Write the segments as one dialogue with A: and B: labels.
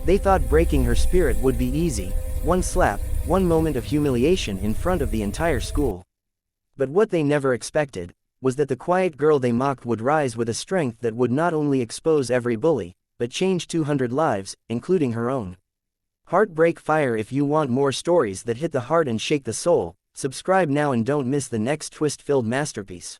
A: They thought breaking her spirit would be easy, one slap, one moment of humiliation in front of the entire school. But what they never expected was that the quiet girl they mocked would rise with a strength that would not only expose every bully, but change 200 lives, including her own. Heartbreak Fire. If you want more stories that hit the heart and shake the soul, subscribe now and don't miss the next twist-filled masterpiece.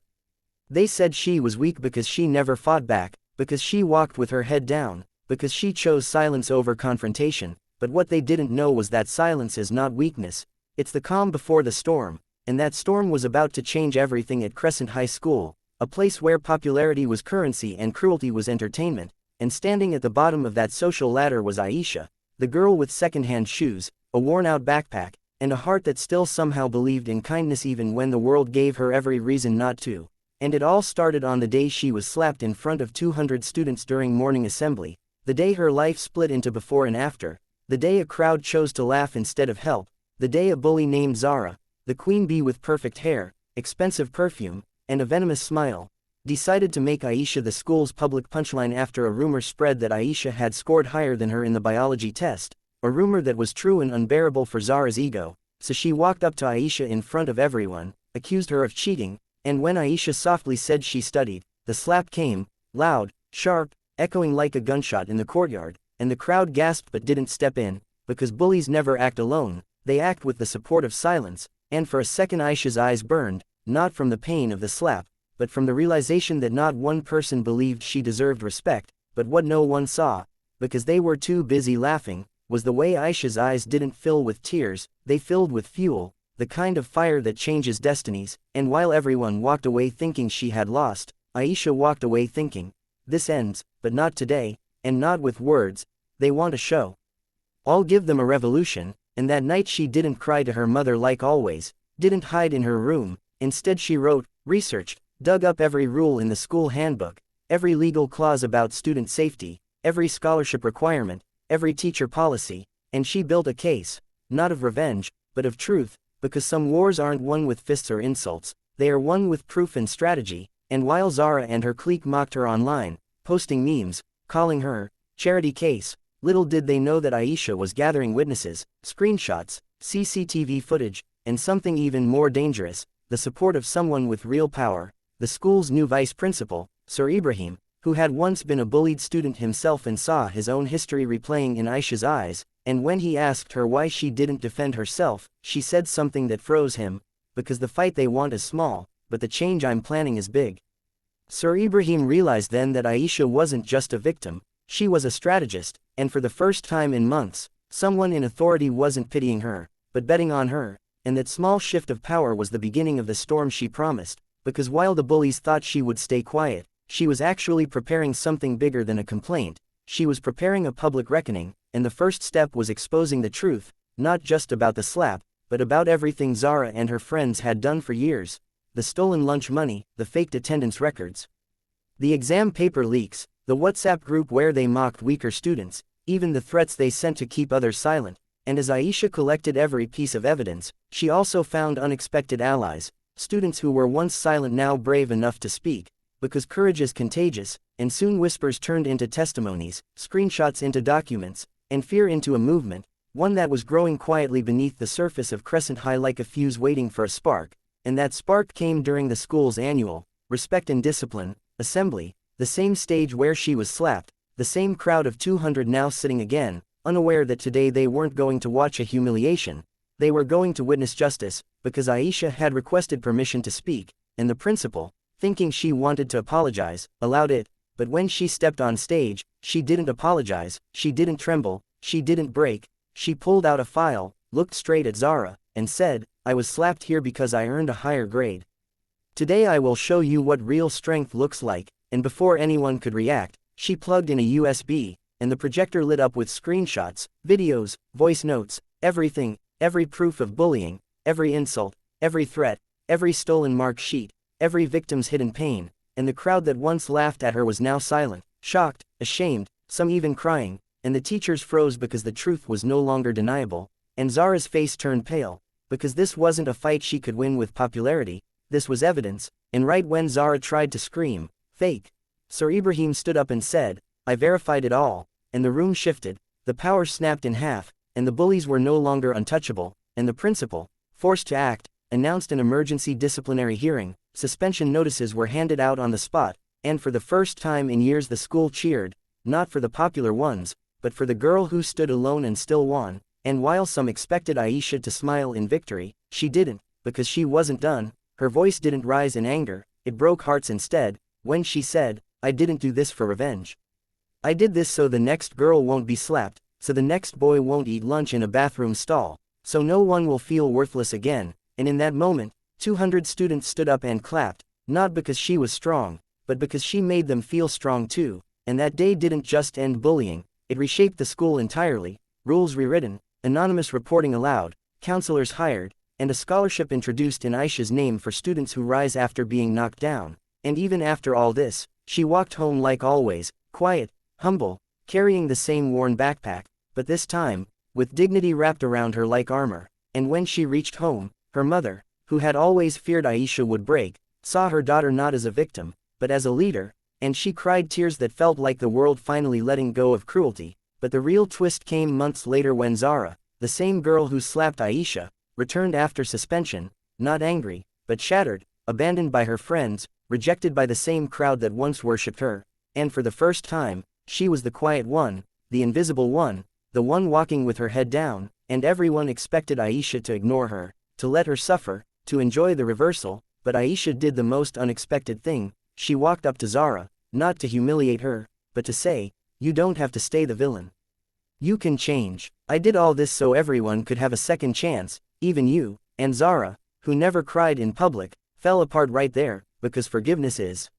A: They said she was weak because she never fought back, because she walked with her head down, because she chose silence over confrontation, but what they didn't know was that silence is not weakness, it's the calm before the storm, and that storm was about to change everything at Crescent High School, a place where popularity was currency and cruelty was entertainment, and standing at the bottom of that social ladder was Aisha, the girl with second-hand shoes, a worn-out backpack, and a heart that still somehow believed in kindness even when the world gave her every reason not to. And it all started on the day she was slapped in front of 200 students during morning assembly, the day her life split into before and after, the day a crowd chose to laugh instead of help, the day a bully named Zara, the queen bee with perfect hair, expensive perfume, and a venomous smile, decided to make Aisha the school's public punchline after a rumor spread that Aisha had scored higher than her in the biology test, a rumor that was true and unbearable for Zara's ego, so she walked up to Aisha in front of everyone, accused her of cheating, and when Aisha softly said she studied, the slap came, loud, sharp, echoing like a gunshot in the courtyard, and the crowd gasped but didn't step in, because bullies never act alone, they act with the support of silence, and for a second Aisha's eyes burned, not from the pain of the slap, but from the realization that not one person believed she deserved respect, but what no one saw, because they were too busy laughing, was the way Aisha's eyes didn't fill with tears, they filled with fuel, the kind of fire that changes destinies, and while everyone walked away thinking she had lost, Aisha walked away thinking, this ends, but not today, and not with words, they want a show. I'll give them a revolution, and that night she didn't cry to her mother like always, didn't hide in her room, instead she wrote, researched, dug up every rule in the school handbook, every legal clause about student safety, every scholarship requirement, every teacher policy, and she built a case, not of revenge, but of truth, because some wars aren't won with fists or insults, they are won with proof and strategy, and while Zara and her clique mocked her online, posting memes, calling her, charity case, little did they know that Aisha was gathering witnesses, screenshots, CCTV footage, and something even more dangerous, the support of someone with real power, the school's new vice principal, Sir Ibrahim, who had once been a bullied student himself and saw his own history replaying in Aisha's eyes, and when he asked her why she didn't defend herself, she said something that froze him, because the fight they want is small, but the change I'm planning is big. Sir Ibrahim realized then that Aisha wasn't just a victim, she was a strategist, and for the first time in months, someone in authority wasn't pitying her, but betting on her, and that small shift of power was the beginning of the storm she promised, because while the bullies thought she would stay quiet, she was actually preparing something bigger than a complaint, she was preparing a public reckoning, and the first step was exposing the truth, not just about the slap, but about everything Zara and her friends had done for years, the stolen lunch money, the faked attendance records, the exam paper leaks, the WhatsApp group where they mocked weaker students, even the threats they sent to keep others silent, and as Aisha collected every piece of evidence, she also found unexpected allies, students who were once silent now brave enough to speak, because courage is contagious, and soon whispers turned into testimonies, screenshots into documents, and fear into a movement, one that was growing quietly beneath the surface of Crescent High like a fuse waiting for a spark, and that spark came during the school's annual, Respect and Discipline, assembly, the same stage where she was slapped, the same crowd of 200 now sitting again, unaware that today they weren't going to watch a humiliation, they were going to witness justice, because Aisha had requested permission to speak, and the principal, thinking she wanted to apologize, allowed it, but when she stepped on stage, she didn't apologize, she didn't tremble, she didn't break, she pulled out a file, looked straight at Zara, and said, I was slapped here because I earned a higher grade. Today I will show you what real strength looks like, and before anyone could react, she plugged in a USB, and the projector lit up with screenshots, videos, voice notes, everything, every proof of bullying, every insult, every threat, every stolen mark sheet, every victim's hidden pain, and the crowd that once laughed at her was now silent, shocked, ashamed, some even crying, and the teachers froze because the truth was no longer deniable, and Zara's face turned pale, because this wasn't a fight she could win with popularity, this was evidence, and right when Zara tried to scream, fake, Sir Ibrahim stood up and said, I verified it all, and the room shifted, the power snapped in half, and the bullies were no longer untouchable, and the principal, forced to act, announced an emergency disciplinary hearing. Suspension notices were handed out on the spot, and for the first time in years the school cheered, not for the popular ones, but for the girl who stood alone and still won. And while some expected Aisha to smile in victory, she didn't, because she wasn't done. Her voice didn't rise in anger, it broke hearts instead, when she said, "I didn't do this for revenge. I did this so the next girl won't be slapped, so the next boy won't eat lunch in a bathroom stall, so no one will feel worthless again." And in that moment, 200 students stood up and clapped, not because she was strong, but because she made them feel strong too. And that day didn't just end bullying, it reshaped the school entirely. Rules rewritten, anonymous reporting allowed, counselors hired, and a scholarship introduced in Aisha's name for students who rise after being knocked down. And even after all this, she walked home like always, quiet, humble, carrying the same worn backpack, but this time, with dignity wrapped around her like armor. And when she reached home, her mother, who had always feared Aisha would break, saw her daughter not as a victim, but as a leader, and she cried tears that felt like the world finally letting go of cruelty. But the real twist came months later when Zara, the same girl who slapped Aisha, returned after suspension, not angry, but shattered, abandoned by her friends, rejected by the same crowd that once worshipped her. And for the first time, she was the quiet one, the invisible one, the one walking with her head down, and everyone expected Aisha to ignore her, to let her suffer, to enjoy the reversal. But Aisha did the most unexpected thing. She walked up to Zara, not to humiliate her, but to say, "You don't have to stay the villain. You can change. I did all this so everyone could have a second chance, even you." And Zara, who never cried in public, fell apart right there, because forgiveness is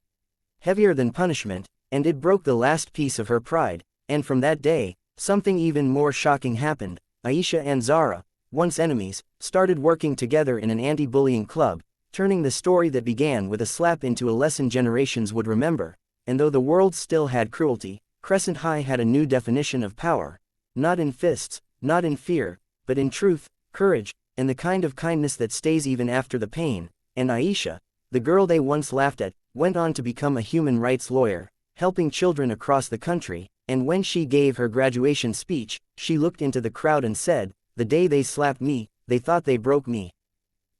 A: heavier than punishment, and it broke the last piece of her pride. And from that day, something even more shocking happened. Aisha and Zara, once enemies, started working together in an anti-bullying club, turning the story that began with a slap into a lesson generations would remember. And though the world still had cruelty, Crescent High had a new definition of power. Not in fists, not in fear, but in truth, courage, and the kind of kindness that stays even after the pain. And Aisha, the girl they once laughed at, went on to become a human rights lawyer, helping children across the country. And when she gave her graduation speech, she looked into the crowd and said, "The day they slapped me, they thought they broke me.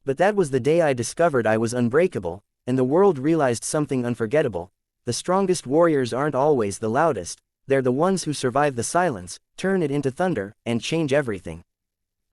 A: But that was the day I discovered I was unbreakable," and the world realized something unforgettable. The strongest warriors aren't always the loudest, they're the ones who survive the silence, turn it into thunder, and change everything.